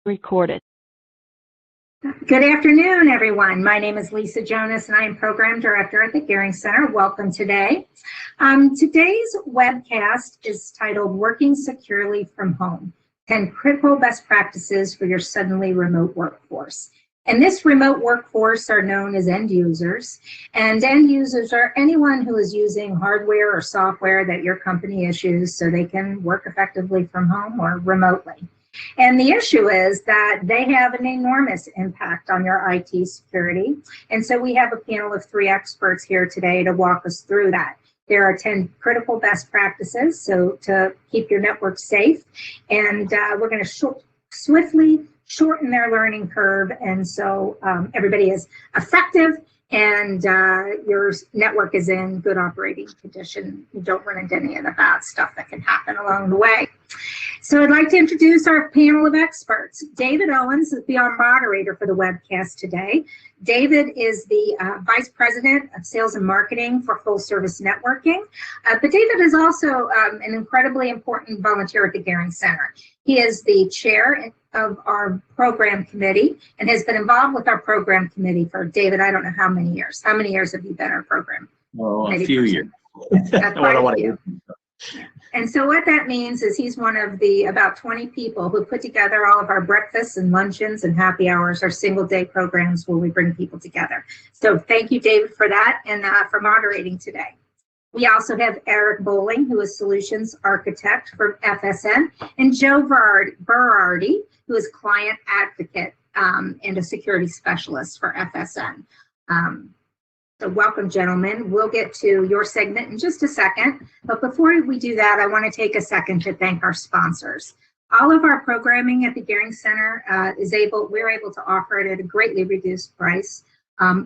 Recorded. Good afternoon, everyone. My name is Lisa Jonas, and I am Program Director at the Gearing Center. Welcome today. Today's webcast is titled Working Securely from Home, 10 Critical Best Practices for Your Suddenly Remote Workforce. And this remote workforce are known as end users. And end users are anyone who is using hardware or software that your company issues so they can work effectively from home or remotely. And the issue is that they have an enormous impact on your IT security. And so we have a panel of 3 experts here today to walk us through that. There are 10 critical best practices so to keep your network safe. And we're going to swiftly shorten their learning curve. And so everybody is effective and your network is in good operating condition. You don't run into any of the bad stuff that can happen along the way. So I'd like to introduce our panel of experts. David Owens is our moderator for the webcast today. David is the Vice President of Sales and Marketing for Full Service Networking. But David is also an incredibly important volunteer at the Gearing Center. He is the chair of our program committee and has been involved with our program committee for, David, I don't know how many years. How many years have you been our program? Well, a few years. And so what that means is he's one of the about 20 people who put together all of our breakfasts and luncheons and happy hours, our single day programs where we bring people together. So thank you, David, for that and for moderating today. We also have Eric Bowling, who is Solutions Architect for FSN, and Joe Berardi, who is Client Advocate and a Security Specialist for FSN. So welcome, gentlemen. We'll get to your segment in just a second. But before we do that, I want to take a second to thank our sponsors. All of our programming at the Gearing Center we're able to offer it at a greatly reduced price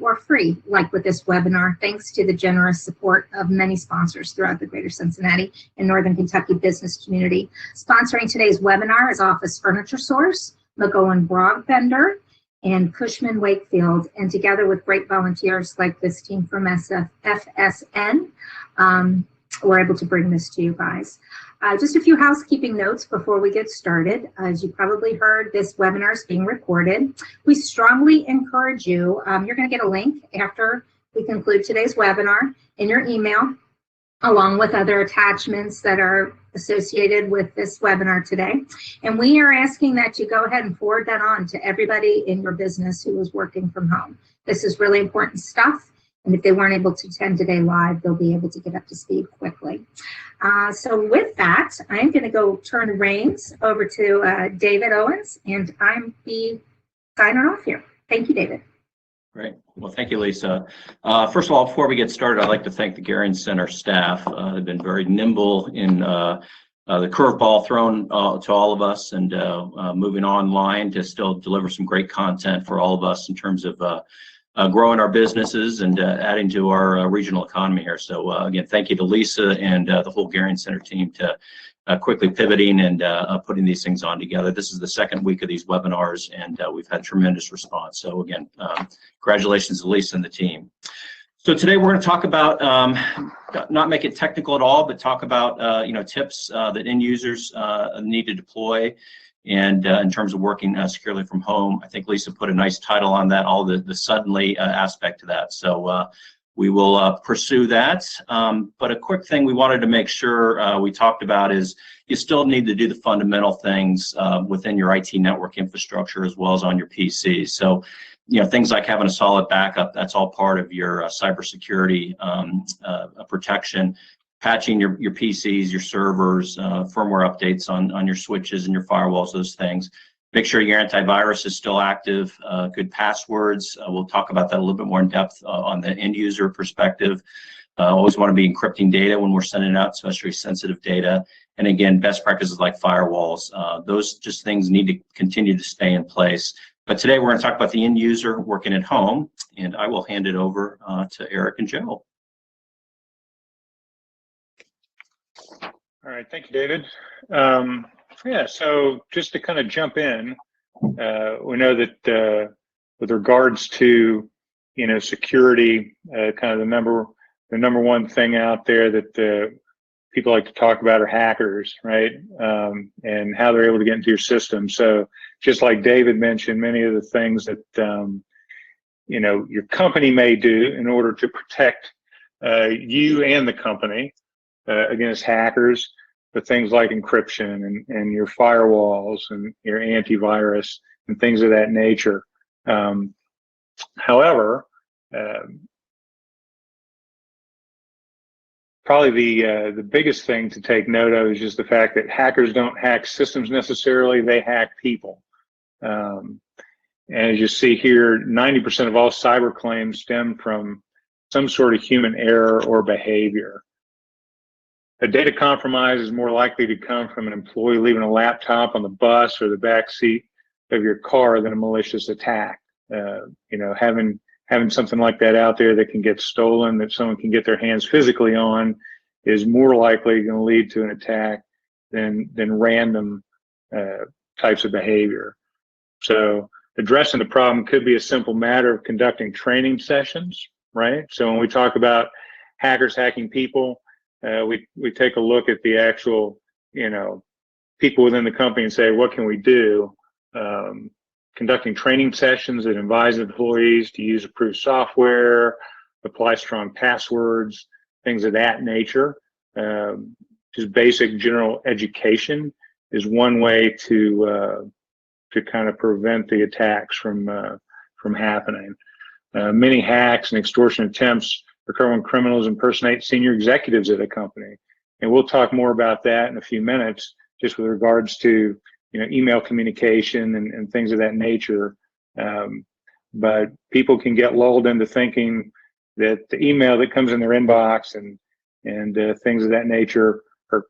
or free, like with this webinar, thanks to the generous support of many sponsors throughout the greater Cincinnati and Northern Kentucky business community. Sponsoring today's webinar is Office Furniture Source, McGowan Broadbender, and Cushman Wakefield, and together with great volunteers like this team from FSN, we're able to bring this to you guys. Just a few housekeeping notes before we get started. As you probably heard, this webinar is being recorded. We strongly encourage you, you're going to get a link after we conclude today's webinar in your email, along with other attachments that are associated with this webinar today. And we are asking that you go ahead and forward that on to everybody in your business who is working from home. This is really important stuff. And if they weren't able to attend today live, they'll be able to get up to speed quickly. So with that, I'm going to go turn the reins over to David Owens, and I'm be signing off here. Thank you, David. Great. Well, thank you, Lisa. First of all, before we get started, I'd like to thank the Gearing Center staff. They've been very nimble in the curveball thrown to all of us and moving online to still deliver some great content for all of us in terms of growing our businesses and adding to our regional economy here. So again, thank you to Lisa and the whole Gearing Center team to quickly pivoting and putting these things on together. This is the second week of these webinars, and we've had tremendous response. So again, congratulations to Lisa and the team. So today we're going to talk about, not make it technical at all, but talk about tips that end users need to deploy. And in terms of working securely from home, I think Lisa put a nice title on that, all the suddenly aspect to that. So we will pursue that. But a quick thing we wanted to make sure we talked about is you still need to do the fundamental things within your IT network infrastructure as well as on your PCs. So, things like having a solid backup, that's all part of your cybersecurity protection. Patching your PCs, your servers, firmware updates on your switches and your firewalls, those things. Make sure your antivirus is still active, good passwords. We'll talk about that a little bit more in depth on the end user perspective. Always want to be encrypting data when we're sending out, especially sensitive data. And again, best practices like firewalls. Those just things need to continue to stay in place. But today we're going to talk about the end user working at home, and I will hand it over to Eric and Joe. All right, thank you, David. Yeah, so just to kind of jump in, we know that with regards to security, kind of the number one thing out there that people like to talk about are hackers, right? And how they're able to get into your system. So just like David mentioned, many of the things that your company may do in order to protect you and the company against hackers, but things like encryption and your firewalls and your antivirus and things of that nature. However, probably the biggest thing to take note of is just the fact that hackers don't hack systems necessarily; they hack people. And as you see here, 90% of all cyber claims stem from some sort of human error or behavior. A data compromise is more likely to come from an employee leaving a laptop on the bus or the back seat of your car than a malicious attack. Having something like that out there that can get stolen, that someone can get their hands physically on, is more likely going to lead to an attack than random types of behavior. So addressing the problem could be a simple matter of conducting training sessions, right? So when we talk about hackers hacking people, we take a look at the actual, people within the company and say, what can we do? Conducting training sessions that advise employees to use approved software, apply strong passwords, things of that nature. Just basic general education is one way to kind of prevent the attacks from happening. Many hacks and extortion attempts occur when criminals impersonate senior executives at a company, and we'll talk more about that in a few minutes, just with regards to email communication and things of that nature. But people can get lulled into thinking that the email that comes in their inbox and things of that nature are,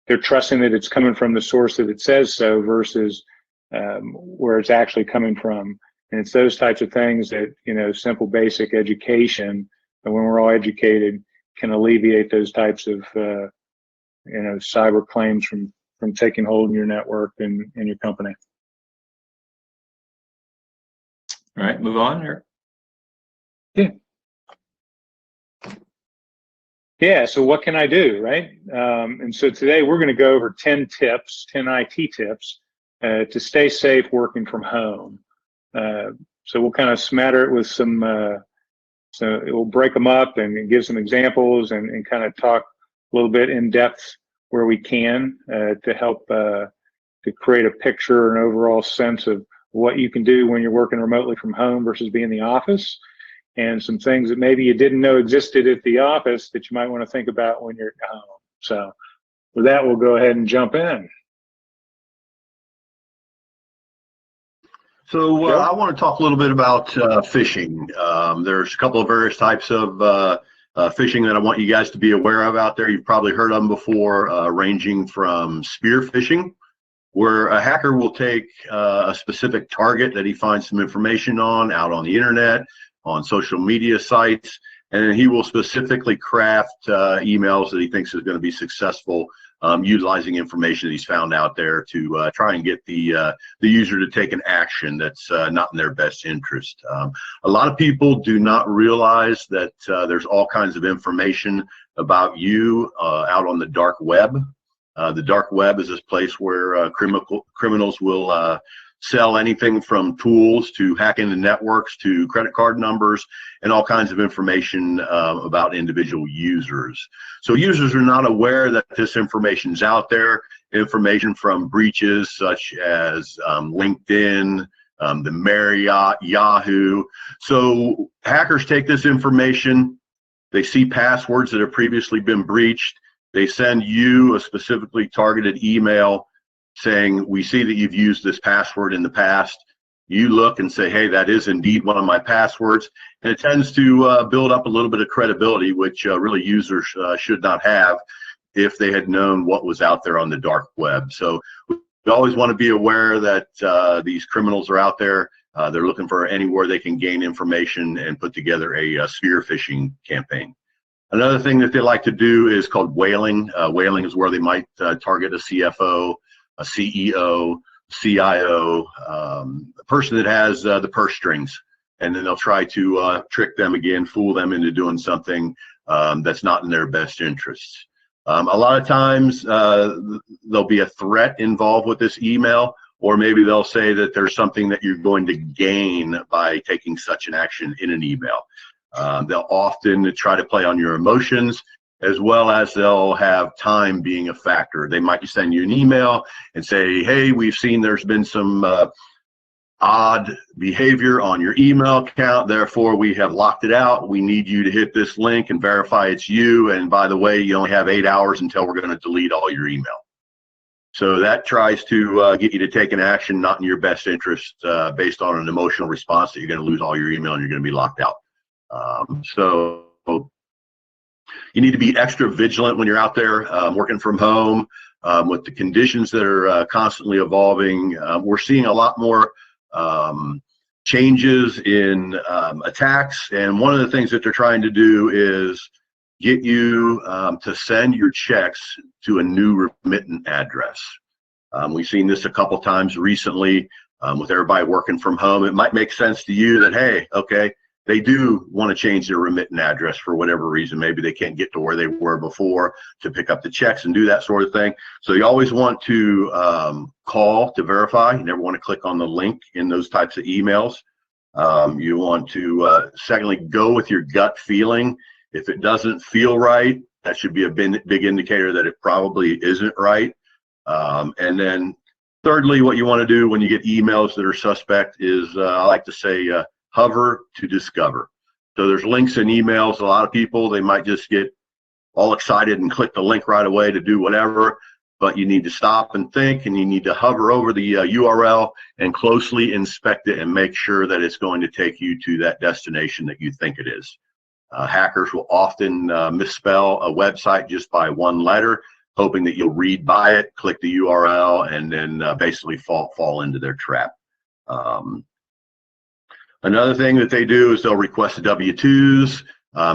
they're trusting that it's coming from the source that it says so versus where it's actually coming from. And it's those types of things that, simple basic education, and when we're all educated, can alleviate those types of, cyber claims from taking hold in your network and your company. All right, move on here. Yeah, so what can I do, right? And so today we're going to go over 10 tips, 10 IT tips to stay safe working from home. So we'll kind of smatter it with some, so we'll break them up and give some examples and kind of talk a little bit in depth where we can to help to create a picture, an overall sense of what you can do when you're working remotely from home versus being in the office, and some things that maybe you didn't know existed at the office that you might want to think about when you're at home. So with that, we'll go ahead and jump in. So I want to talk a little bit about phishing. There's a couple of various types of phishing that I want you guys to be aware of out there. You've probably heard of them before, ranging from spear phishing, where a hacker will take a specific target that he finds some information on out on the internet, on social media sites, and then he will specifically craft emails that he thinks is going to be successful, utilizing information that he's found out there to try and get the user to take an action that's not in their best interest. A lot of people do not realize that there's all kinds of information about you out on the dark web. The dark web is this place where criminals will sell anything from tools to hack into networks to credit card numbers and all kinds of information about individual users. So users are not aware that this information is out there. Information from breaches such as LinkedIn, the Marriott, Yahoo. So hackers take this information, they see passwords that have previously been breached, they send you a specifically targeted email saying, we see that you've used this password in the past. You look and say, hey, that is indeed one of my passwords. And it tends to build up a little bit of credibility, which really users should not have if they had known what was out there on the dark web. So we always want to be aware that these criminals are out there. They're looking for anywhere they can gain information and put together a spear phishing campaign. Another thing that they like to do is called whaling. Whaling is where they might target a CFO, a CEO, CIO, a person that has the purse strings, and then they'll try to trick them again, fool them into doing something that's not in their best interests. A lot of times there'll be a threat involved with this email, or maybe they'll say that there's something that you're going to gain by taking such an action in an email. They'll often try to play on your emotions, as well as they'll have time being a factor. They might send you an email and say, hey, we've seen there's been some odd behavior on your email account, therefore we have locked it out. We need you to hit this link and verify it's you, and by the way, you only have 8 hours until we're going to delete all your email. So that tries to get you to take an action not in your best interest, based on an emotional response that you're going to lose all your email and you're going to be locked out. So you need to be extra vigilant when you're out there working from home with the conditions that are constantly evolving. We're seeing a lot more changes in attacks, and one of the things that they're trying to do is get you to send your checks to a new remittent address. We've seen this a couple times recently with everybody working from home. It might make sense to you that, hey, okay, they do want to change their remittent address for whatever reason. Maybe they can't get to where they were before to pick up the checks and do that sort of thing. So you always want to call to verify. You never want to click on the link in those types of emails. You want to, secondly, go with your gut feeling. If it doesn't feel right, that should be a big indicator that it probably isn't right. And then thirdly, what you want to do when you get emails that are suspect is, I like to say, hover to discover. So there's links in emails. A lot of people, they might just get all excited and click the link right away to do whatever, but you need to stop and think, and you need to hover over the URL and closely inspect it and make sure that it's going to take you to that destination that you think it is. Hackers will often misspell a website just by one letter, hoping that you'll read by it, click the URL, and then basically fall into their trap. Another thing that they do is they'll request W-2s.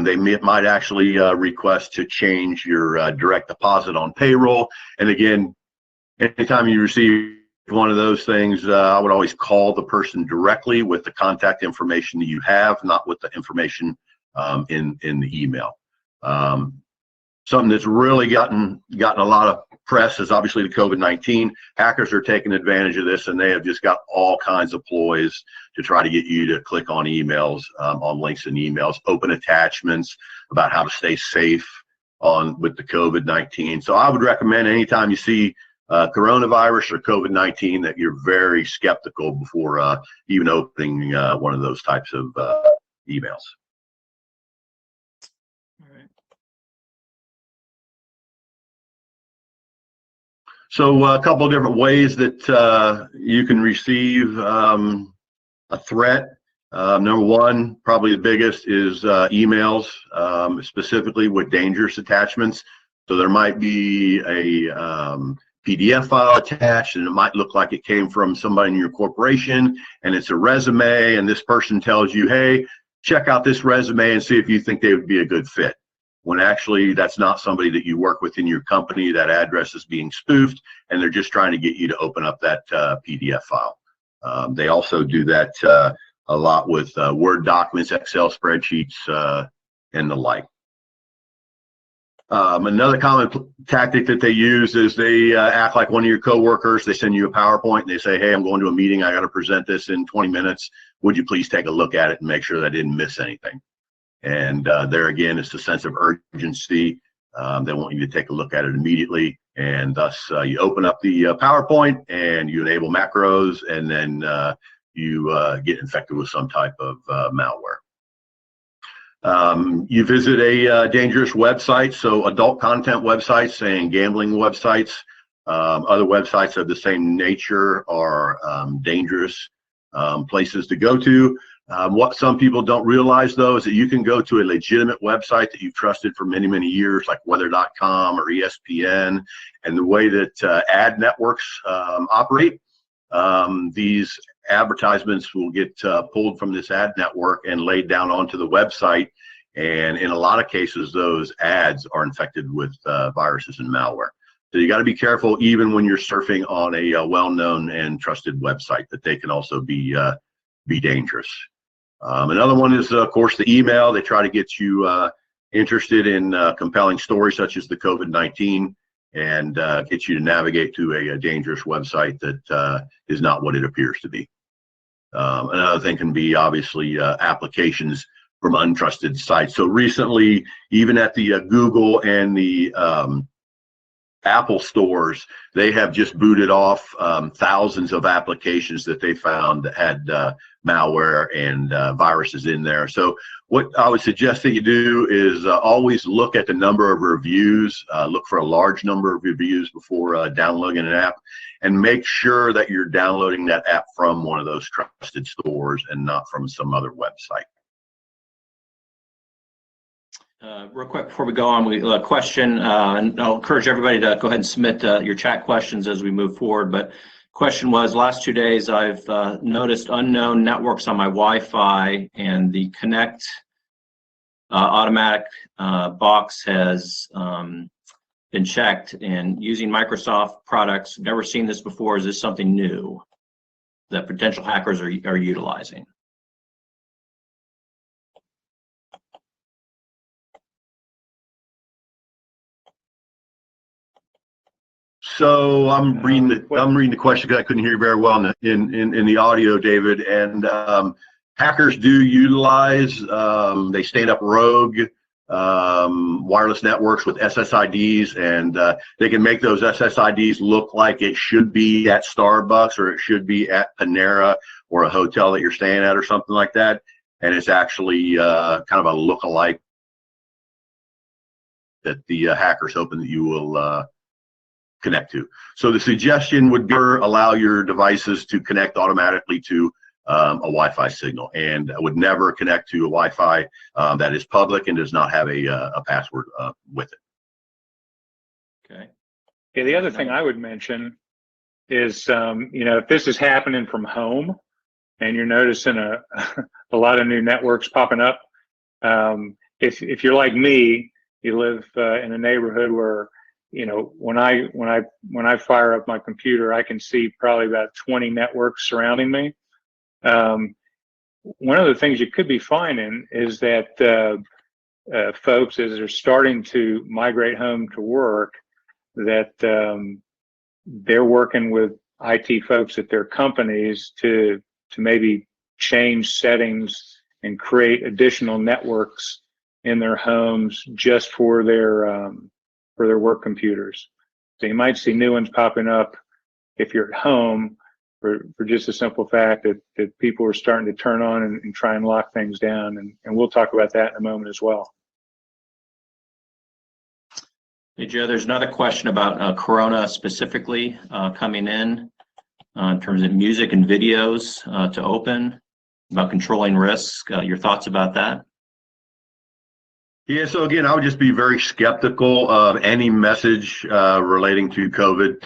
They might actually request to change your direct deposit on payroll. And again, anytime you receive one of those things, I would always call the person directly with the contact information that you have, not with the information in the email. Something that's really gotten a lot of press is obviously the COVID-19. Hackers are taking advantage of this, and they have just got all kinds of ploys to try to get you to click on emails, on links in emails, open attachments about how to stay safe with the COVID-19. So I would recommend anytime you see coronavirus or COVID-19 that you're very skeptical before even opening one of those types of emails. So a couple of different ways that you can receive a threat. Number one, probably the biggest, is emails, specifically with dangerous attachments. So there might be a PDF file attached, and it might look like it came from somebody in your corporation, and it's a resume, and this person tells you, hey, check out this resume and see if you think they would be a good fit. When actually that's not somebody that you work with in your company. That address is being spoofed, and they're just trying to get you to open up that PDF file. They also do that a lot with Word documents, Excel spreadsheets, and the like. Another common tactic that they use is they act like one of your coworkers. They send you a PowerPoint and they say, hey, I'm going to a meeting. I got to present this in 20 minutes. Would you please take a look at it and make sure that I didn't miss anything? And there again, it's the sense of urgency. They want you to take a look at it immediately. And thus you open up the PowerPoint and you enable macros, and then you get infected with some type of malware. You visit a dangerous website, so adult content websites and gambling websites. Other websites of the same nature are dangerous places to go to. What some people don't realize, though, is that you can go to a legitimate website that you've trusted for many, many years, like weather.com or ESPN, and the way that ad networks operate. These advertisements will get pulled from this ad network and laid down onto the website. And in a lot of cases, those ads are infected with viruses and malware. So you got to be careful, even when you're surfing on a well-known and trusted website, that they can also be dangerous. Another one is, of course, the email. They try to get you interested in compelling stories such as the COVID-19 and get you to navigate to a dangerous website that is not what it appears to be. Another thing can be obviously applications from untrusted sites. So recently, even at the Google and the Apple stores, they have just booted off thousands of applications that they found that had malware and viruses in there. So what I would suggest that you do is always look at the number of reviews, look for a large number of reviews before downloading an app, and make sure that you're downloading that app from one of those trusted stores and not from some other website. Real quick before we go on, we a question, and I'll encourage everybody to go ahead and submit your chat questions as we move forward. But question was, last 2 days I've noticed unknown networks on my Wi-Fi, and the Connect automatic box has been checked. And using Microsoft products, never seen this before. Is this something new that potential hackers are utilizing? So I'm reading the question because I couldn't hear you very well in the audio, David. And hackers do utilize, they stand up rogue wireless networks with SSIDs, and they can make those SSIDs look like it should be at Starbucks or it should be at Panera or a hotel that you're staying at or something like that. And it's actually kind of a look-alike that the hackers hoping that you will connect to. So the suggestion would be allow your devices to connect automatically to a Wi-Fi signal, and I would never connect to a Wi-Fi that is public and does not have a password with it. Okay. Yeah, the other thing I would mention is, if this is happening from home and you're noticing a lot of new networks popping up, if you're like me, you live in a neighborhood where when I fire up my computer, I can see probably about 20 networks surrounding me. One of the things you could be finding is that folks, as they're starting to migrate home to work, that they're working with IT folks at their companies to maybe change settings and create additional networks in their homes just for their work computers. So you might see new ones popping up if you're at home for just the simple fact that people are starting to turn on and try and lock things down. And we'll talk about that in a moment as well. Hey, Joe, there's another question about Corona specifically coming in terms of music and videos to open, about controlling risks. Your thoughts about that? Yeah, so again, I would just be very skeptical of any message relating to COVID.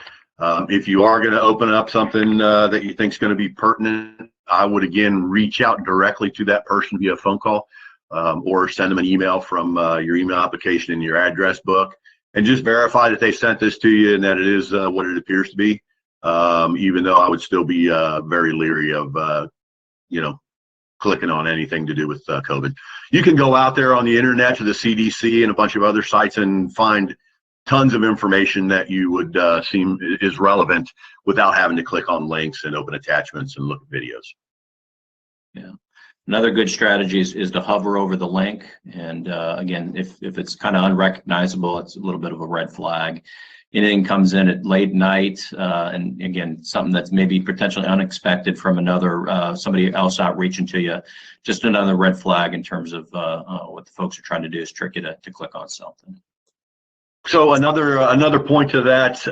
If you are going to open up something that you think is going to be pertinent, I would again reach out directly to that person via phone call or send them an email from your email application in your address book, and just verify that they sent this to you and that it is what it appears to be. Even though I would still be very leery of clicking on anything to do with COVID. You can go out there on the internet to the CDC and a bunch of other sites and find tons of information that you would seem is relevant without having to click on links and open attachments and look at videos. Yeah. Another good strategy is to hover over the link. And again, if it's kind of unrecognizable, it's a little bit of a red flag. Anything comes in at late night, and again, something that's maybe potentially unexpected from somebody else outreaching to you, just another red flag in terms of what the folks are trying to do is trick you to click on something. So another point to that,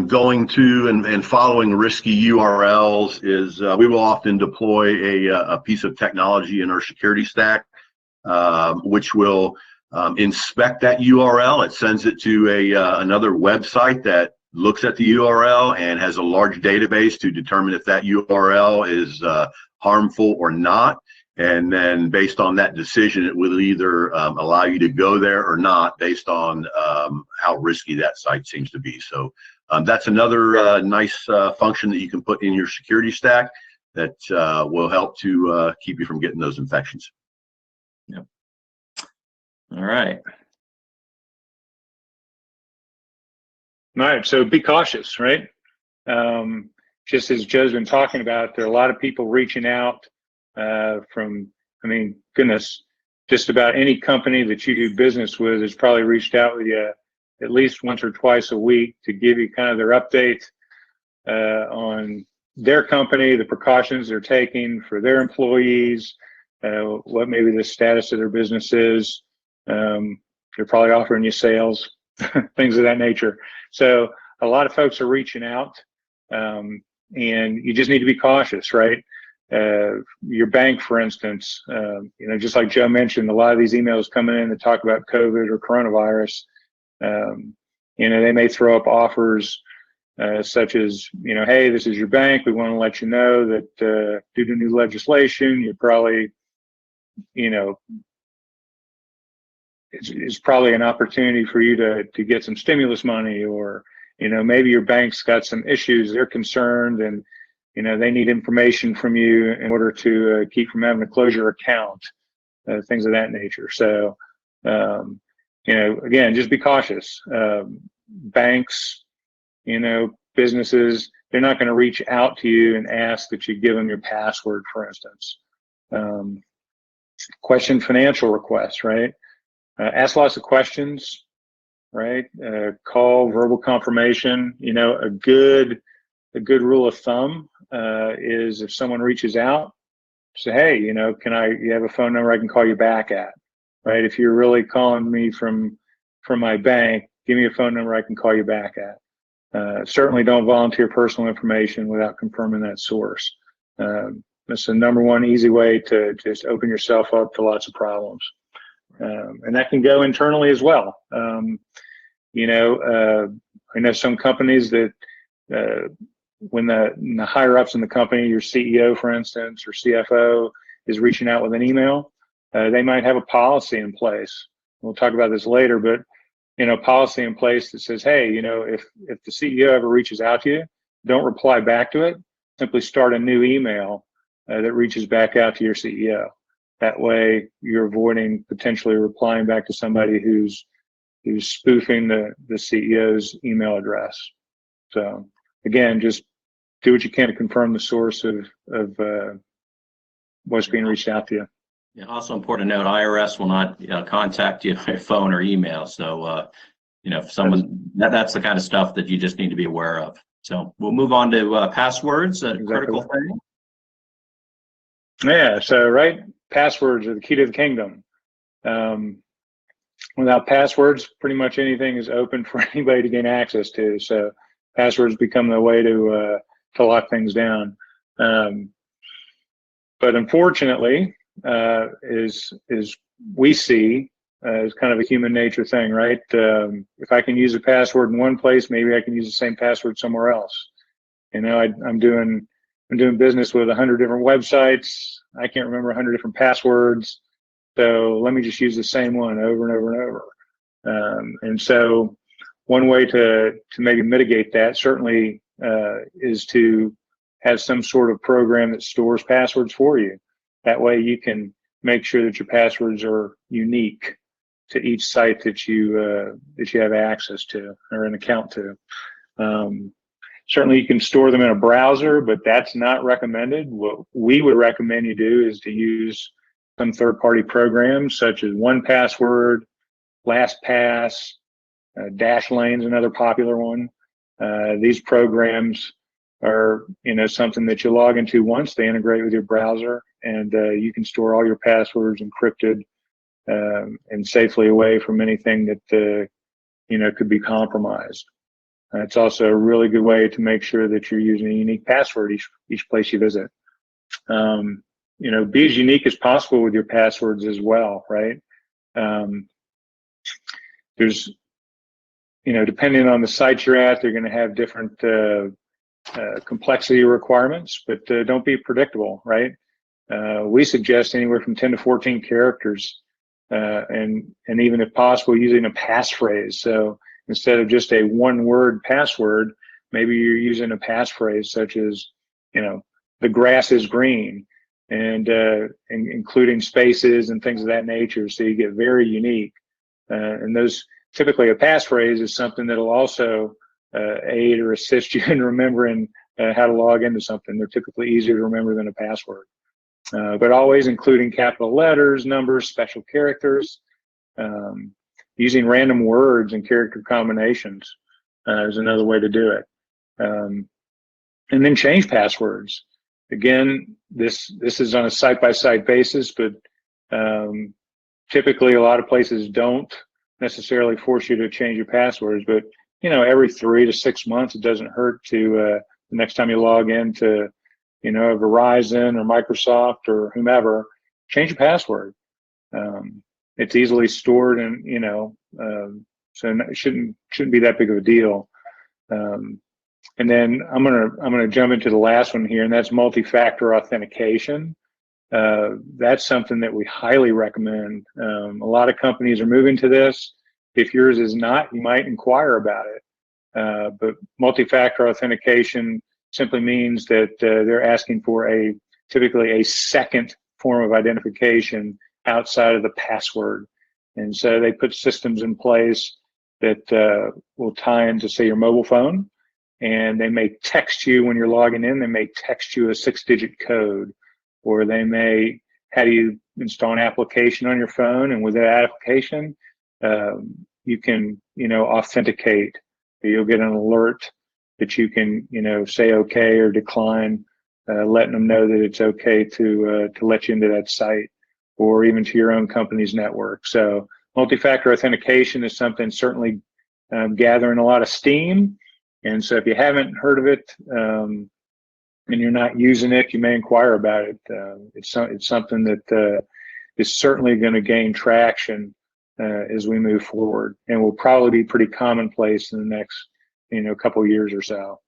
going to and following risky URLs is we will often deploy a piece of technology in our security stack, which will inspect that URL. It sends it to another website that looks at the URL and has a large database to determine if that URL is harmful or not. And then based on that decision, it will either allow you to go there or not based on how risky that site seems to be. So that's another nice function that you can put in your security stack that will help to keep you from getting those infections. Yep. All right. All right, so be cautious, right? Just as Joe's been talking about, there are a lot of people reaching out from, I mean, goodness, just about any company that you do business with has probably reached out with you at least once or twice a week to give you kind of their update on their company, the precautions they're taking for their employees, what maybe the status of their business is. They're probably offering you sales, things of that nature. So a lot of folks are reaching out, and you just need to be cautious, right? Your bank, for instance, just like Joe mentioned, a lot of these emails coming in that talk about COVID or coronavirus, they may throw up offers such as, hey, this is your bank. We want to let you know that due to new legislation, you're probably, it's probably an opportunity for you to get some stimulus money, or, maybe your bank's got some issues. They're concerned and, they need information from you in order to keep from having to close your account, things of that nature. So, again, just be cautious. Banks, businesses, they're not going to reach out to you and ask that you give them your password, for instance. Question financial requests, right? Ask lots of questions, right? Call, verbal confirmation. A good rule of thumb is if someone reaches out, say, hey, you have a phone number I can call you back at, right? If you're really calling me from my bank, give me a phone number I can call you back at. Certainly don't volunteer personal information without confirming that source. That's the number one easy way to just open yourself up to lots of problems. And that can go internally as well. I know some companies that when the higher ups in the company, your CEO, for instance, or CFO is reaching out with an email, they might have a policy in place. We'll talk about this later, but policy in place that says, hey, if the CEO ever reaches out to you, don't reply back to it. Simply start a new email that reaches back out to your CEO. That way, you're avoiding potentially replying back to somebody who's spoofing the CEO's email address. So again, just do what you can to confirm the source of what's being reached out to you. Yeah, also important to note, IRS will not contact you by phone or email. So, if someone, that's the kind of stuff that you just need to be aware of. So we'll move on to passwords, a critical thing. Yeah, so right, passwords are the key to the kingdom. Without passwords, pretty much anything is open for anybody to gain access to. So passwords become the way to lock things down. But unfortunately, is we see as kind of a human nature thing, right? If I can use a password in one place, maybe I can use the same password somewhere else. I'm doing business with 100 different websites. I can't remember 100 different passwords. So let me just use the same one over and over and over. And so one way to maybe mitigate that certainly is to have some sort of program that stores passwords for you. That way you can make sure that your passwords are unique to each site that you have access to or an account to. Certainly you can store them in a browser, but that's not recommended. What we would recommend you do is to use some third-party programs such as 1Password, LastPass, Dashlane's another popular one. These programs are, something that you log into once. They integrate with your browser, and you can store all your passwords encrypted and safely away from anything that could be compromised. It's also a really good way to make sure that you're using a unique password each place you visit. Be as unique as possible with your passwords as well, right? There's, depending on the site you're at, they're going to have different complexity requirements, but don't be predictable, right? We suggest anywhere from 10 to 14 characters, and even if possible, using a passphrase. So instead of just a one-word password, maybe you're using a passphrase such as, the grass is green. and including spaces and things of that nature. So you get very unique. And those, typically a passphrase is something that'll also aid or assist you in remembering how to log into something. They're typically easier to remember than a password. But always including capital letters, numbers, special characters, using random words and character combinations is another way to do it. And then change passwords. Again, this is on a site-by-site basis, but typically a lot of places don't necessarily force you to change your passwords. But every 3 to 6 months, it doesn't hurt to the next time you log into Verizon or Microsoft or whomever, change your password. It's easily stored, and so it shouldn't be that big of a deal. And then I'm gonna jump into the last one here, and that's multi-factor authentication. That's something that we highly recommend. A lot of companies are moving to this. If yours is not, you might inquire about it. But multi-factor authentication simply means that they're asking for typically a second form of identification outside of the password. And so they put systems in place that will tie into, say, your mobile phone, and they may text you when you're logging in. They may text you a 6-digit code, or they may have you install an application on your phone, and with that application, you can, authenticate. You'll get an alert that you can, say okay or decline, letting them know that it's okay to let you into that site, or even to your own company's network. So multi-factor authentication is something certainly gathering a lot of steam. And so if you haven't heard of it and you're not using it, you may inquire about it. It's something that is certainly going to gain traction as we move forward, and will probably be pretty commonplace in the next couple of years or so.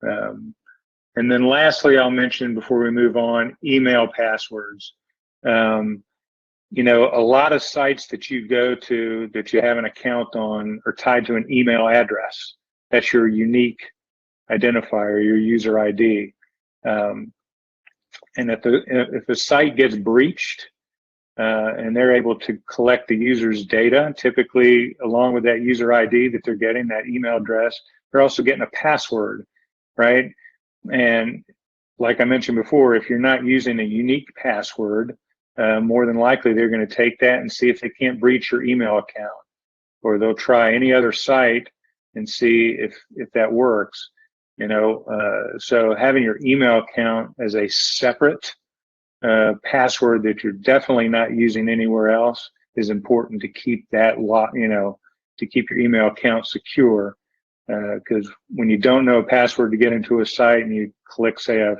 And then lastly, I'll mention before we move on, email passwords. A lot of sites that you go to that you have an account on are tied to an email address. That's your unique identifier, your user ID. And if the site gets breached and they're able to collect the user's data, typically along with that user ID that they're getting, that email address, they're also getting a password, right? And like I mentioned before, if you're not using a unique password, more than likely they're going to take that and see if they can't breach your email account, or they'll try any other site and see if that works. So having your email account as a separate password that you're definitely not using anywhere else is important to keep that to keep your email account secure. Because when you don't know a password to get into a site and you click, say,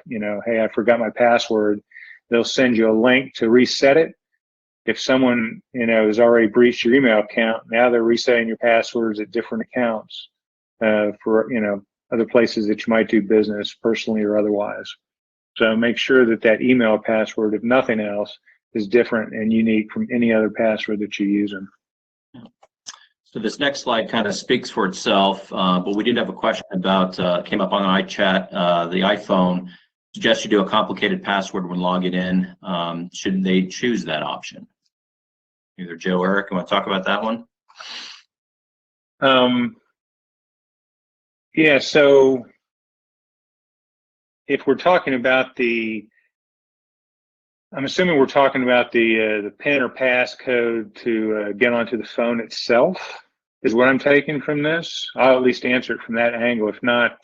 hey, I forgot my password, they'll send you a link to reset it. If someone, has already breached your email account, now they're resetting your passwords at different accounts for, other places that you might do business personally or otherwise. So make sure that email password, if nothing else, is different and unique from any other password that you're using. So this next slide kind of speaks for itself, but we did have a question about, came up on iChat, the iPhone suggests you do a complicated password when logging in. Should they choose that option? Either Joe or Eric, you want to talk about that one? Yeah, so if we're talking about I'm assuming we're talking about the PIN or passcode to get onto the phone itself, is what I'm taking from this. I'll at least answer it from that angle. If not,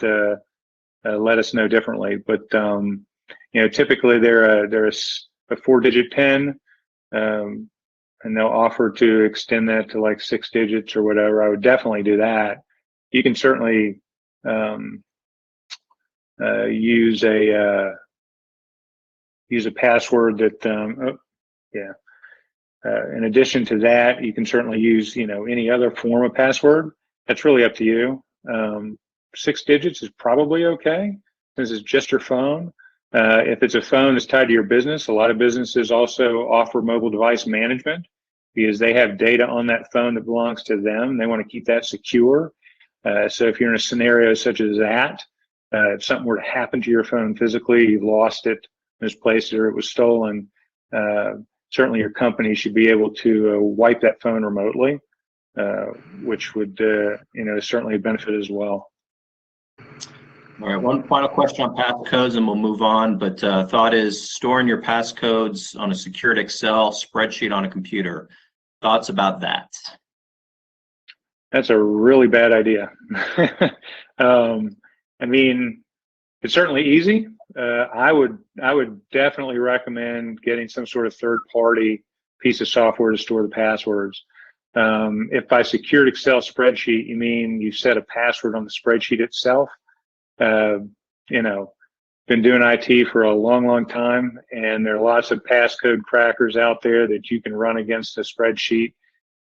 let us know differently. But typically they're a 4-digit PIN, and they'll offer to extend that to like 6 digits or whatever. I would definitely do that. You can certainly use a password that in addition to that, you can certainly use any other form of password. That's really up to you. 6 digits is probably okay since it's just your phone. If it's a phone that's tied to your business, a lot of businesses also offer mobile device management because they have data on that phone that belongs to them. They want to keep that secure. So if you're in a scenario such as that, if something were to happen to your phone physically, you've lost it, misplaced it or it was stolen, certainly your company should be able to wipe that phone remotely, which would, certainly benefit as well. All right, one final question on passcodes and we'll move on, but thought is storing your passcodes on a secured Excel spreadsheet on a computer. Thoughts about that? That's a really bad idea. I mean, it's certainly easy. I would definitely recommend getting some sort of third-party piece of software to store the passwords. If by secured Excel spreadsheet, you mean you set a password on the spreadsheet itself, been doing IT for a long, long time, and there are lots of passcode crackers out there that you can run against a spreadsheet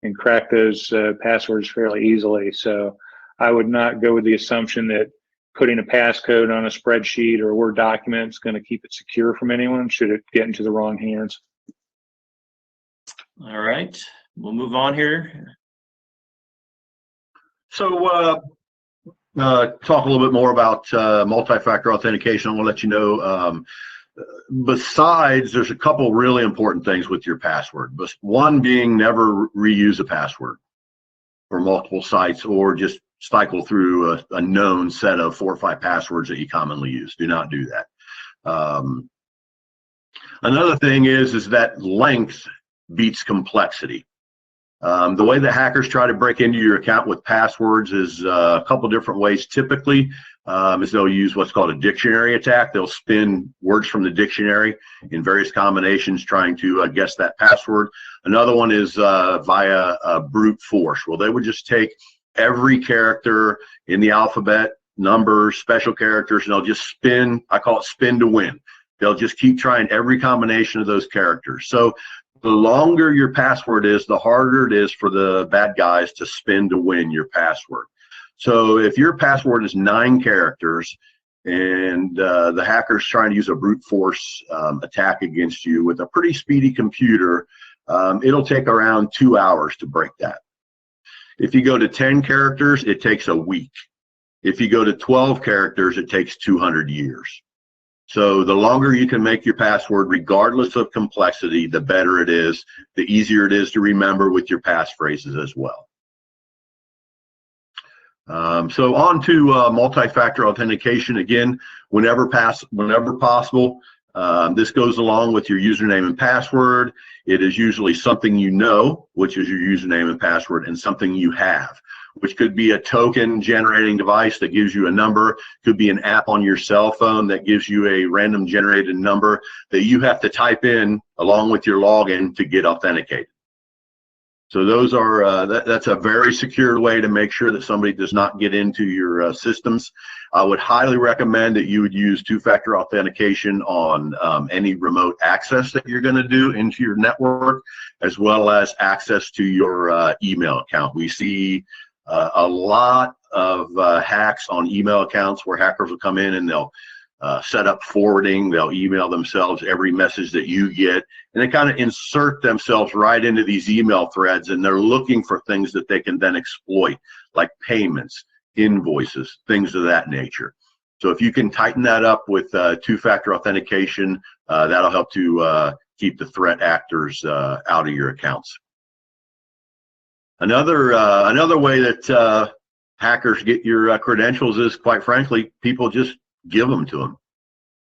and crack those passwords fairly easily. So I would not go with the assumption that putting a passcode on a spreadsheet or a Word document is going to keep it secure from anyone, should it get into the wrong hands. All right, we'll move on here. So talk a little bit more about multi-factor authentication. I want to let you know, besides, there's a couple really important things with your password. But one being never reuse a password for multiple sites, or just cycle through a known set of 4 or 5 passwords that you commonly use. Do not do that. Another thing is that length beats complexity. The way that hackers try to break into your account with passwords is a couple different ways. Typically, is they'll use what's called a dictionary attack. They'll spin words from the dictionary in various combinations trying to guess that password. Another one is via brute force. Well, they would just take every character in the alphabet, numbers, special characters, and they'll just spin. I call it spin to win. They'll just keep trying every combination of those characters. So the longer your password is, the harder it is for the bad guys to spin to win your password. So if your password is 9 characters and the hacker's trying to use a brute force attack against you with a pretty speedy computer, it'll take around 2 hours to break that. If you go to 10 characters, it takes a week. If you go to 12 characters, it takes 200 years. So the longer you can make your password, regardless of complexity, the better it is, the easier it is to remember with your passphrases as well. So on to multi-factor authentication. Again, whenever possible. This goes along with your username and password. It is usually something you know, which is your username and password, and something you have, which could be a token generating device that gives you a number, could be an app on your cell phone that gives you a random generated number that you have to type in along with your login to get authenticated. So those are that's a very secure way to make sure that somebody does not get into your systems. I would highly recommend that you would use 2-factor authentication on any remote access that you're going to do into your network, as well as access to your email account. We see a lot of hacks on email accounts where hackers will come in and they'll set up forwarding. They'll email themselves every message that you get, and they kind of insert themselves right into these email threads, and they're looking for things that they can then exploit, like payments, invoices, things of that nature. So if you can tighten that up with 2-factor authentication, that'll help to keep the threat actors out of your accounts. Another way that hackers get your credentials is, quite frankly, people just give them to them.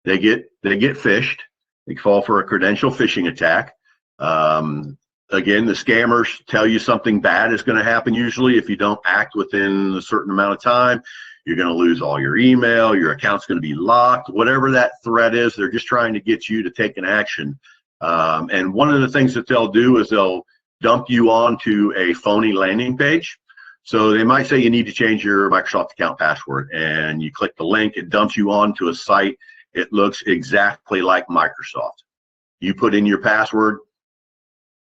They get phished. They fall for a credential phishing attack. Again, the scammers tell you something bad is going to happen. Usually, if you don't act within a certain amount of time, you're going to lose all your email. Your account's going to be locked. Whatever that threat is, they're just trying to get you to take an action. And one of the things that they'll do is they'll dump you onto a phony landing page. So they might say you need to change your Microsoft account password, and you click the link, it dumps you onto a site. It looks exactly like Microsoft. You put in your password,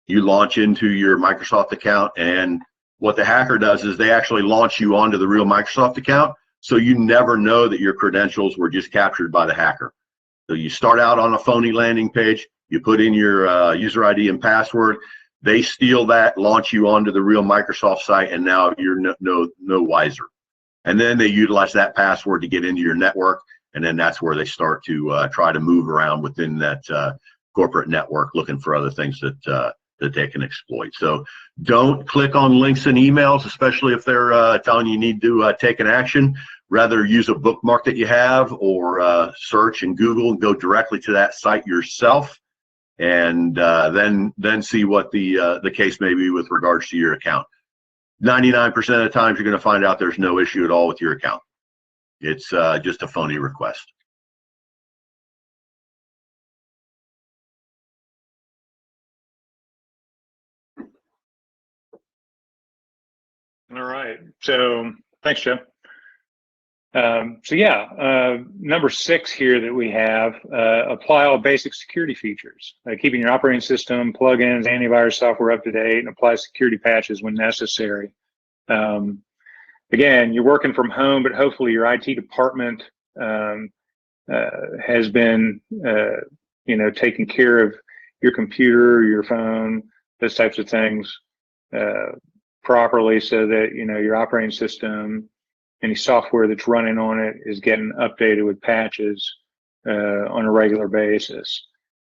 you launch into your Microsoft account, and what the hacker does is they actually launch you onto the real Microsoft account, so you never know that your credentials were just captured by the hacker. So you start out on a phony landing page, you put in your user ID and password, they steal that, launch you onto the real Microsoft site, and now you're no wiser. And then they utilize that password to get into your network. And then that's where they start to try to move around within that corporate network, looking for other things that they can exploit. So don't click on links in emails, especially if they're telling you need to take an action. Rather use a bookmark that you have, or search in Google and go directly to that site yourself, and then see what the case may be with regards to your account. 99% of the times you're going to find out there's no issue at all with your account. It's just a phony request. All right. So thanks, Joe. Number 6 here that we have, apply all basic security features, keeping your operating system, plugins, antivirus software up to date, and apply security patches when necessary. Again, you're working from home, but hopefully your IT department has been, taking care of your computer, your phone, those types of things properly, so that your operating system, any software that's running on it, is getting updated with patches on a regular basis.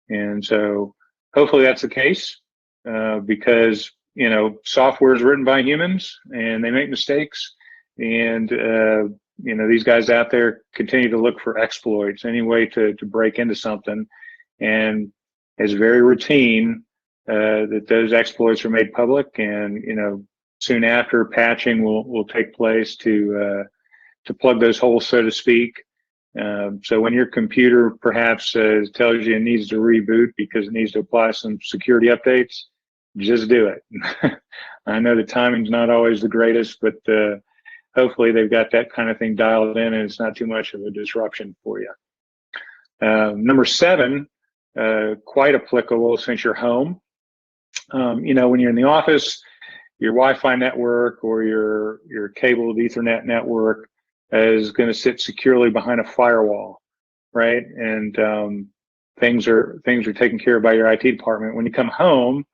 And so hopefully that's the case, because software is written by humans and they make mistakes, and these guys out there continue to look for exploits, any way to break into something, and it's very routine that those exploits are made public, and soon after, patching will take place to plug those holes, so to speak. So when your computer perhaps tells you it needs to reboot because it needs to apply some security updates, just do it. I know the timing's not always the greatest, but hopefully they've got that kind of thing dialed in, and it's not too much of a disruption for you. Number 7, quite applicable since you're home. When you're in the office, your Wi-Fi network or your cabled Ethernet network is going to sit securely behind a firewall, right? And things are taken care of by your IT department. When you come home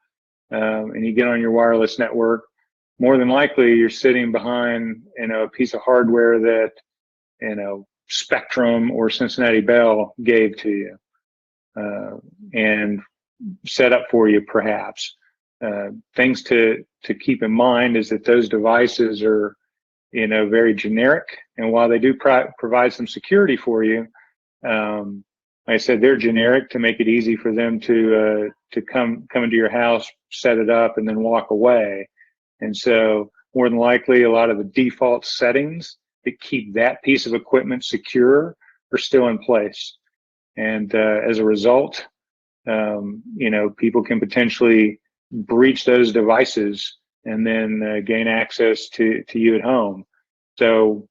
and you get on your wireless network, more than likely you're sitting behind a piece of hardware that Spectrum or Cincinnati Bell gave to you and set up for you, perhaps. Things to keep in mind is that those devices are very generic, and while they do provide some security for you, like I said, they're generic to make it easy for them to come into your house, set it up, and then walk away. And so more than likely, a lot of the default settings that keep that piece of equipment secure are still in place. And as a result, people can potentially breach those devices and then gain access to you at home. So,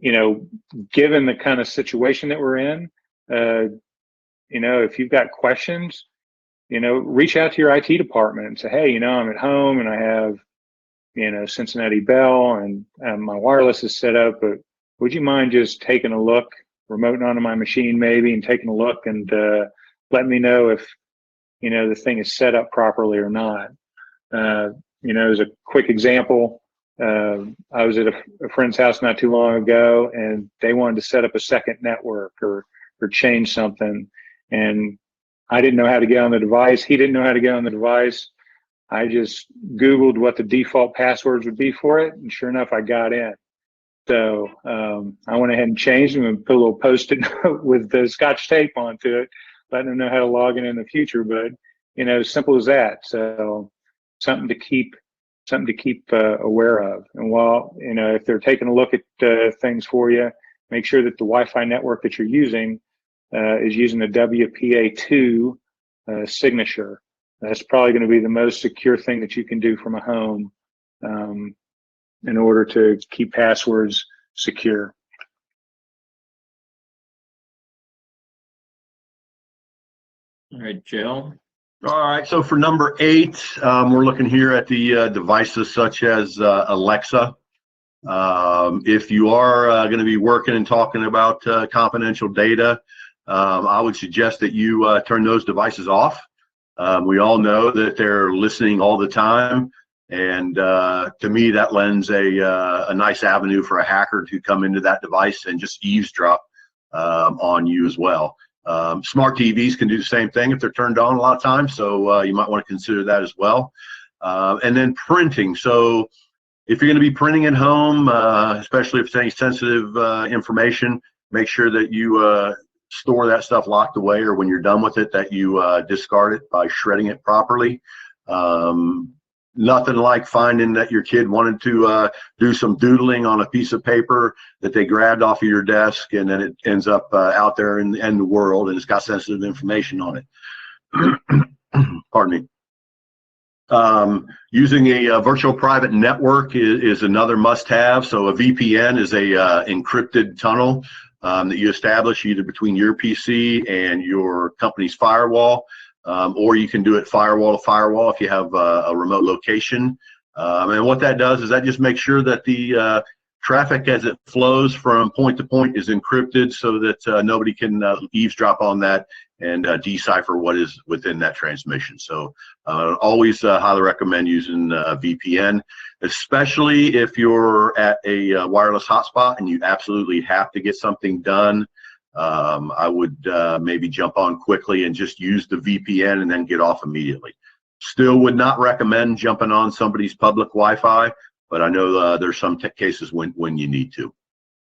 given the kind of situation that we're in, if you've got questions, reach out to your IT department and say, hey, I'm at home and I have, Cincinnati Bell and my wireless is set up, but would you mind just taking a look, remoting onto my machine maybe, and taking a look and let me know if, the thing is set up properly or not. As a quick example, I was at a friend's house not too long ago, and they wanted to set up a second network or change something, and I didn't know how to get on the device. He didn't know how to get on the device. I just Googled what the default passwords would be for it, and sure enough, I got in. So I went ahead and changed them and put a little Post-it note with the Scotch tape onto it, letting them know how to log in the future. But as simple as that. So something to keep aware of. And while if they're taking a look at things for you, make sure that the Wi-Fi network that you're using is using the WPA2 signature. That's probably going to be the most secure thing that you can do from a home in order to keep passwords secure. All right, Joe. All right, so for number 8, we're looking here at the devices such as Alexa. If you are going to be working and talking about confidential data, I would suggest that you turn those devices off. We all know that they're listening all the time, and to me, that lends a nice avenue for a hacker to come into that device and just eavesdrop on you as well. Smart TVs can do the same thing if they're turned on a lot of times, so you might want to consider that as well. And then printing. So if you're going to be printing at home, especially if it's any sensitive information, make sure that you store that stuff locked away, or when you're done with it, that you discard it by shredding it properly. Nothing like finding that your kid wanted to do some doodling on a piece of paper that they grabbed off of your desk, and then it ends up out there in the world, and it's got sensitive information on it. Pardon me. Using a virtual private network is another must-have. So a VPN is a encrypted tunnel that you establish either between your PC and your company's firewall. Or you can do it firewall to firewall if you have a remote location. And what that does is that just makes sure that the traffic as it flows from point to point is encrypted, so that nobody can eavesdrop on that and decipher what is within that transmission. So always highly recommend using VPN, especially if you're at a wireless hotspot and you absolutely have to get something done. I would maybe jump on quickly and just use the VPN and then get off immediately. Still would not recommend jumping on somebody's public Wi-Fi, but I know there's some cases when you need to.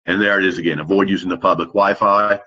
And there it is again, avoid using the public Wi-Fi.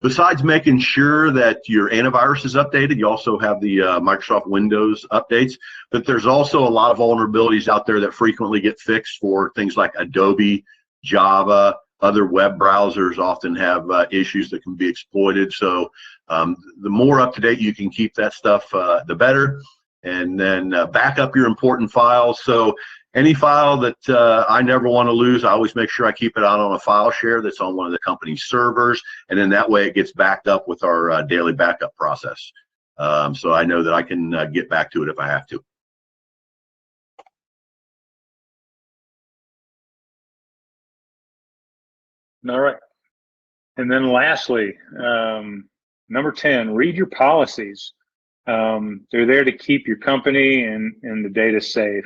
Besides making sure that your antivirus is updated, you also have the Microsoft Windows updates, but there's also a lot of vulnerabilities out there that frequently get fixed for things like Adobe, Java. Other web browsers often have issues that can be exploited. So the more up to date you can keep that stuff, the better. And then back up your important files. So any file that I never want to lose, I always make sure I keep it out on a file share that's on one of the company's servers. And then that way it gets backed up with our daily backup process. So I know that I can get back to it if I have to. All right. And then lastly, number 10, read your policies. They're there to keep your company and the data safe.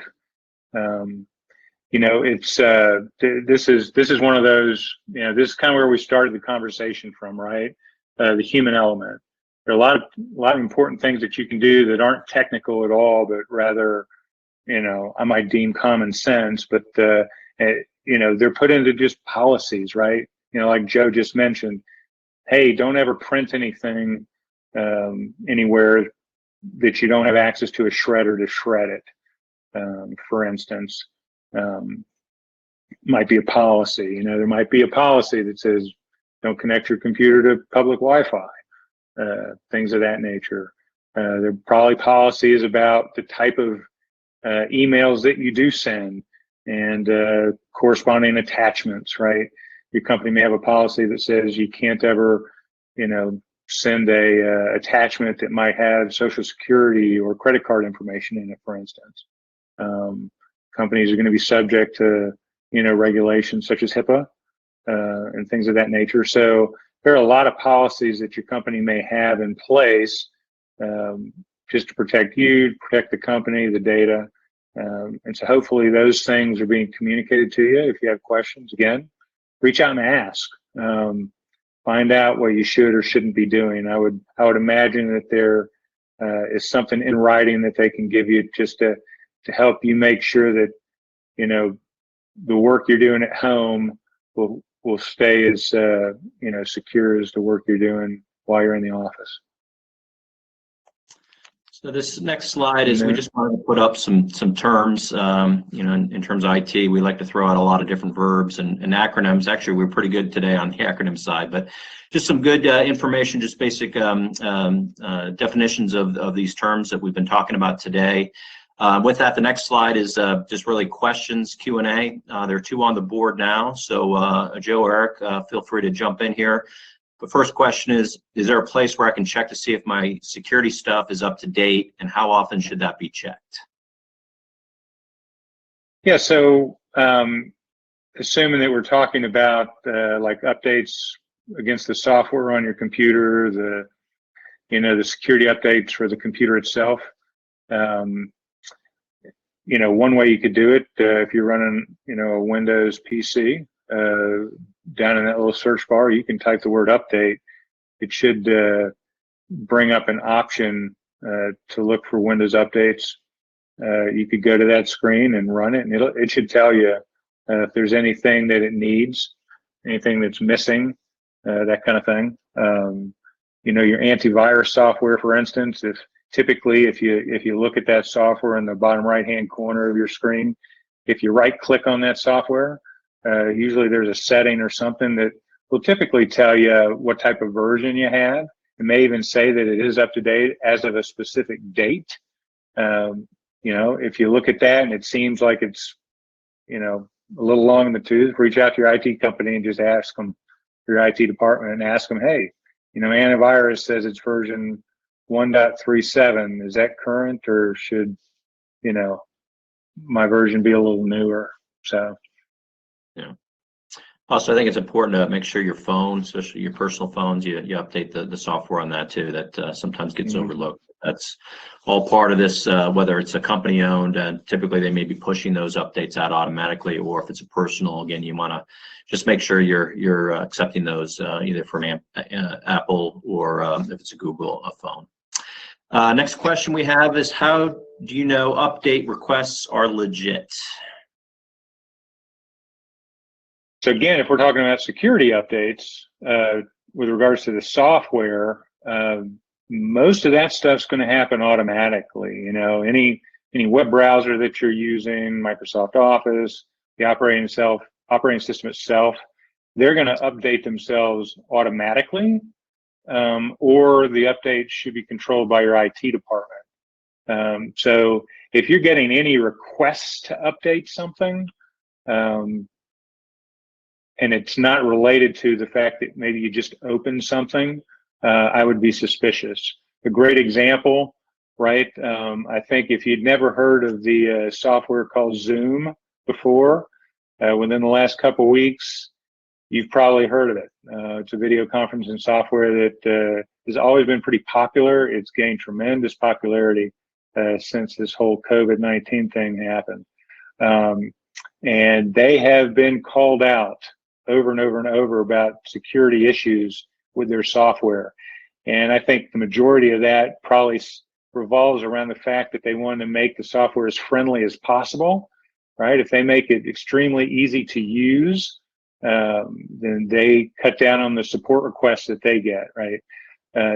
You know, it's this is one of those, you know, this is kind of where we started the conversation from, right? The human element. There are a lot of important things that you can do that aren't technical at all, but rather, you know, I might deem common sense, but you know, they're put into just policies, right? You know, like Joe just mentioned, hey, don't ever print anything anywhere that you don't have access to a shredder to shred it. For instance, might be a policy. You know, there might be a policy that says don't connect your computer to public Wi-Fi, things of that nature. There are probably policies about the type of emails that you do send and corresponding attachments, right? Your company may have a policy that says you can't ever, you know, send a attachment that might have Social Security or credit card information in it, for instance. Companies are going to be subject to, you know, regulations such as HIPAA and things of that nature. So there are a lot of policies that your company may have in place just to protect you, protect the company, the data. And so hopefully those things are being communicated to you. If you have questions, again, reach out and ask. Find out what you should or shouldn't be doing. I would imagine that there is something in writing that they can give you just to help you make sure that, you know, the work you're doing at home will stay as you know, secure as the work you're doing while you're in the office. So this next slide is, we just wanted to put up some terms, you know, in terms of IT, we like to throw out a lot of different verbs and acronyms. Actually, we're pretty good today on the acronym side, but just some good information, just basic definitions of these terms that we've been talking about today. With that, the next slide is just really questions, Q&A. There are two on the board now, so Joe or Eric, feel free to jump in here. The first question is there a place where I can check to see if my security stuff is up to date, and how often should that be checked? Yeah, so assuming that we're talking about like updates against the software on your computer, the security updates for the computer itself, you know, one way you could do it if you're running, you know, a Windows PC, down in that little search bar, you can type the word update. It should bring up an option to look for Windows updates. You could go to that screen and run it, and it should tell you if there's anything that it needs, anything that's missing, that kind of thing. Your antivirus software, for instance, if you look at that software in the bottom right-hand corner of your screen, if you right-click on that software, usually there's a setting or something that will typically tell you what type of version you have. It may even say that it is up to date as of a specific date. If you look at that and it seems like it's, a little long in the tooth, reach out to your IT company and just ask them, your IT department, and ask them, hey, antivirus says it's version 1.37. Is that current, or should, my version be a little newer? So. Yeah. Also, I think it's important to make sure your phone, especially your personal phones, you update the software on that too. That sometimes gets overlooked. That's all part of this, whether it's a company owned, and typically they may be pushing those updates out automatically, or if it's a personal, again, you want to just make sure you're accepting those either from Apple or if it's a Google phone. Next question we have is, how do you know update requests are legit? So again, if we're talking about security updates, with regards to the software, most of that stuff's going to happen automatically. Any web browser that you're using, Microsoft Office, the operating system itself, they're going to update themselves automatically, or the update should be controlled by your IT department. So if you're getting any requests to update something, and it's not related to the fact that maybe you just opened something, I would be suspicious. A great example, right? I think if you'd never heard of the software called Zoom before, within the last couple of weeks, you've probably heard of it. It's a video conferencing software that has always been pretty popular. It's gained tremendous popularity since this whole COVID-19 thing happened. And they have been called out over and over and over about security issues with their software. And I think the majority of that probably revolves around the fact that they wanted to make the software as friendly as possible, right? If they make it extremely easy to use, then they cut down on the support requests that they get, right?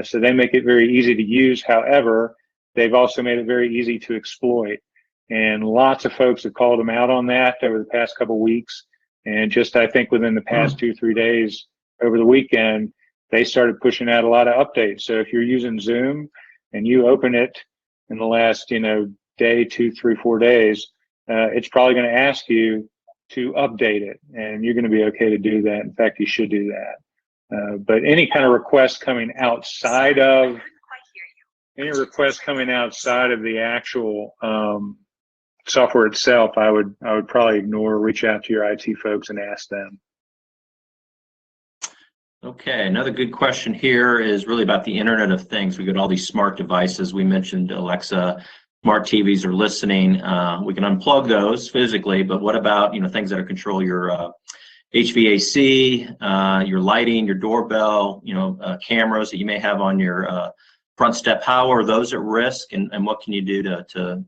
So they make it very easy to use. However, they've also made it very easy to exploit. And lots of folks have called them out on that over the past couple of weeks. And just, I think within the past 2-3 days over the weekend, they started pushing out a lot of updates. So if you're using Zoom and you open it in the last, day, 2, 3, 4 days, it's probably going to ask you to update it, and you're going to be okay to do that. In fact, you should do that. But any kind of request coming outside of the actual software itself, I would probably ignore, reach out to your IT folks and ask them. Okay, another good question here is really about the Internet of Things. We got all these smart devices. We mentioned Alexa, smart TVs are listening. We can unplug those physically, but what about things that control your HVAC, your lighting, your doorbell, cameras that you may have on your front step? How are those at risk, and what can you do to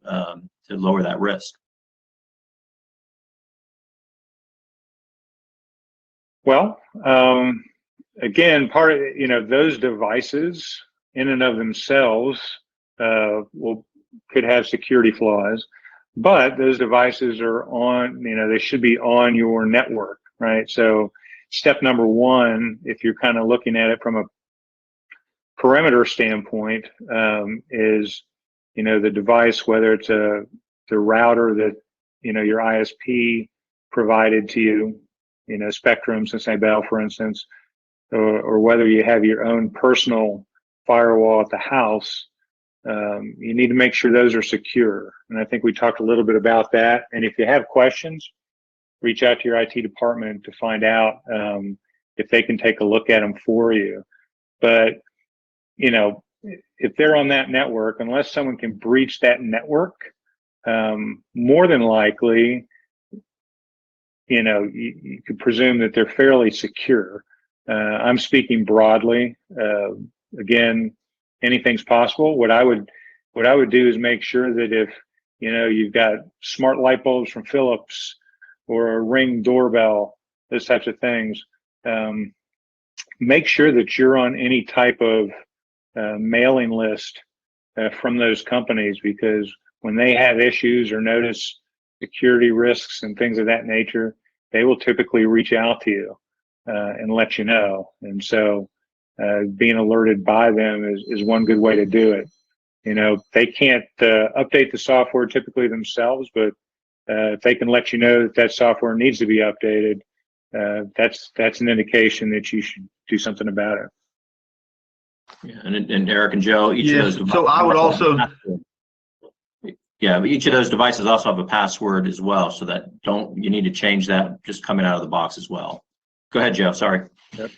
lower that risk? Well, again, part of those devices in and of themselves could have security flaws, but those devices are on, they should be on your network, right? So step number one, if you're kind of looking at it from a perimeter standpoint, is the device, whether it's the router that your ISP provided to you, Spectrum, Cincinnati Bell, for instance, or whether you have your own personal firewall at the house. You need to make sure those are secure, and I think we talked a little bit about that. And if you have questions, reach out to your IT department to find out if they can take a look at them for you. But if they're on that network, unless someone can breach that network, more than likely you could presume that they're fairly secure. I'm speaking broadly. Again, anything's possible. What I would do is make sure that if you've got smart light bulbs from Philips or a Ring doorbell, those types of things, make sure that you're on any type of mailing list from those companies, because when they have issues or notice security risks and things of that nature, they will typically reach out to you and let you know. And so being alerted by them is one good way to do it. They can't update the software typically themselves, but if they can let you know that software needs to be updated, that's an indication that you should do something about it. Yeah, and Eric and Joe, each of those. So I would also. Yeah, but each of those devices also have a password as well, so that you need to change that just coming out of the box as well. Go ahead, Joe. Sorry. Yep.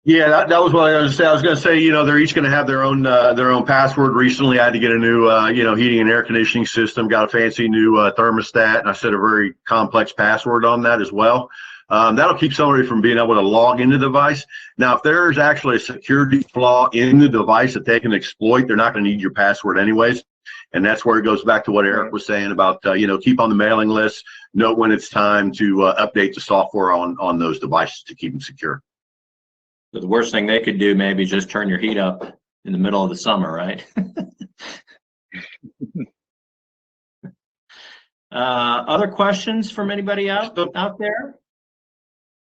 Yeah, that was what I was going to say. I was going to say, they're each going to have their own password. Recently, I had to get a new, heating and air conditioning system. Got a fancy new thermostat, and I set a very complex password on that as well. That'll keep somebody from being able to log into the device. Now, if there's actually a security flaw in the device that they can exploit, they're not going to need your password anyways. And that's where it goes back to what Eric was saying about, keep on the mailing list, know when it's time to update the software on those devices to keep them secure. So the worst thing they could do maybe is just turn your heat up in the middle of the summer, right? Other questions from anybody out there?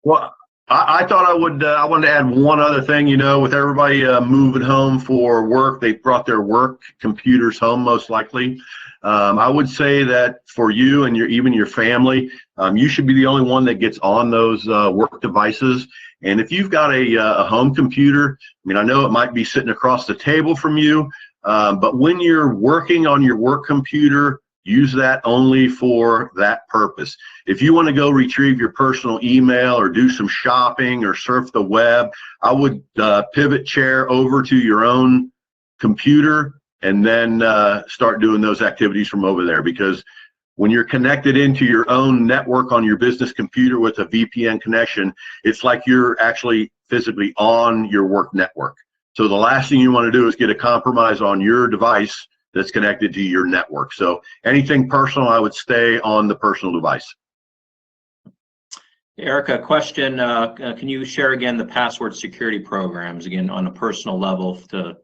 Well, I thought I wanted to add one other thing. With everybody moving home for work, they brought their work computers home most likely. I would say that for you and even your family, you should be the only one that gets on those work devices. And if you've got a home computer, I know it might be sitting across the table from you, but when you're working on your work computer, use that only for that purpose. If you want to go retrieve your personal email or do some shopping or surf the web, I would pivot chair over to your own computer and then start doing those activities from over there. Because when you're connected into your own network on your business computer with a VPN connection, it's like you're actually physically on your work network. So the last thing you want to do is get a compromise on your device that's connected to your network. So anything personal, I would stay on the personal device. Erica, question, can you share again the password security programs again on a personal level to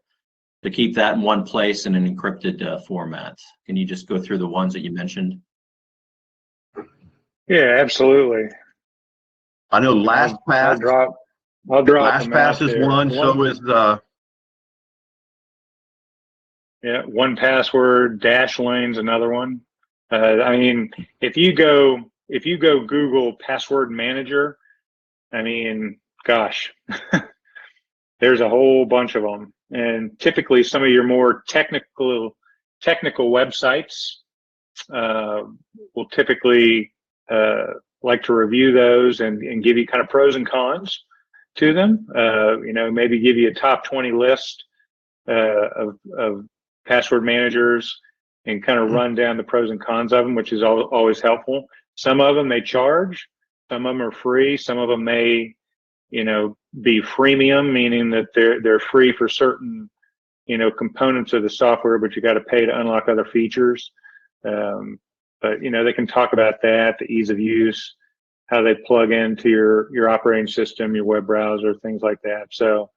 keep that in one place in an encrypted format? Can you just go through the ones that you mentioned? Yeah, absolutely. I know LastPass. I'll drop LastPass is one. So is yeah, 1Password, Dashlane's another one. If you go Google password manager, gosh, there's a whole bunch of them. And typically some of your more technical websites will typically like to review those and give you kind of pros and cons to them. Maybe give you a top 20 list of password managers and kind of run down the pros and cons of them, which is always helpful. Some of them they charge, some of them are free, some of them may, be freemium, meaning that they're free for certain, components of the software, but you got to pay to unlock other features. But they can talk about that, the ease of use, how they plug into your operating system, your web browser, things like that. So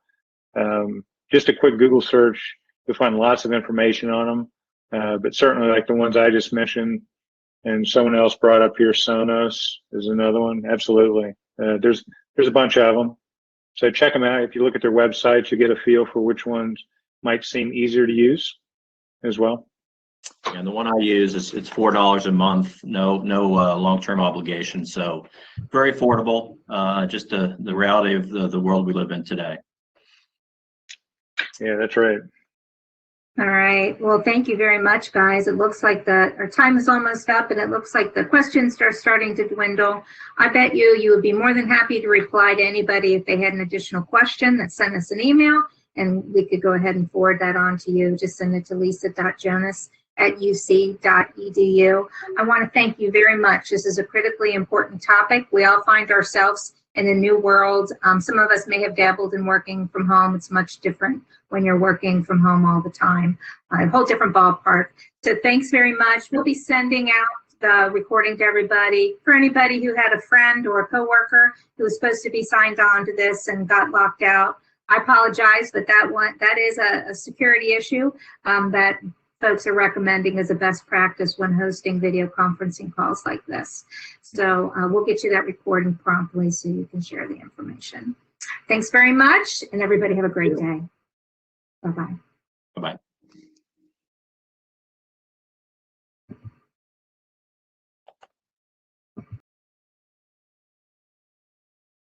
just a quick Google search, you'll find lots of information on them. But certainly like the ones I just mentioned, and someone else brought up here, Sonos is another one. Absolutely. There's a bunch of them. So check them out. If you look at their websites, you get a feel for which ones might seem easier to use as well. And the one I use it's $4 a month, no long-term obligation, so very affordable. Just the reality of the world we live in today. Yeah, that's right. All right. Well, thank you very much, guys. It looks like our time is almost up, and it looks like the questions are starting to dwindle. I bet you would be more than happy to reply to anybody if they had an additional question that sent us an email, and we could go ahead and forward that on to you. Just send it to lisa.jonas uc.edu. I want to thank you very much. This is a critically important topic. We all find ourselves in a new world. Some of us may have dabbled in working from home. It's much different when you're working from home all the time. A whole different ballpark. So thanks very much. We'll be sending out the recording to everybody. For anybody who had a friend or a coworker who was supposed to be signed on to this and got locked out, I apologize, but that is a security issue that folks are recommending as a best practice when hosting video conferencing calls like this. So we'll get you that recording promptly so you can share the information. Thanks very much, and everybody have a great day. Bye-bye. Bye-bye.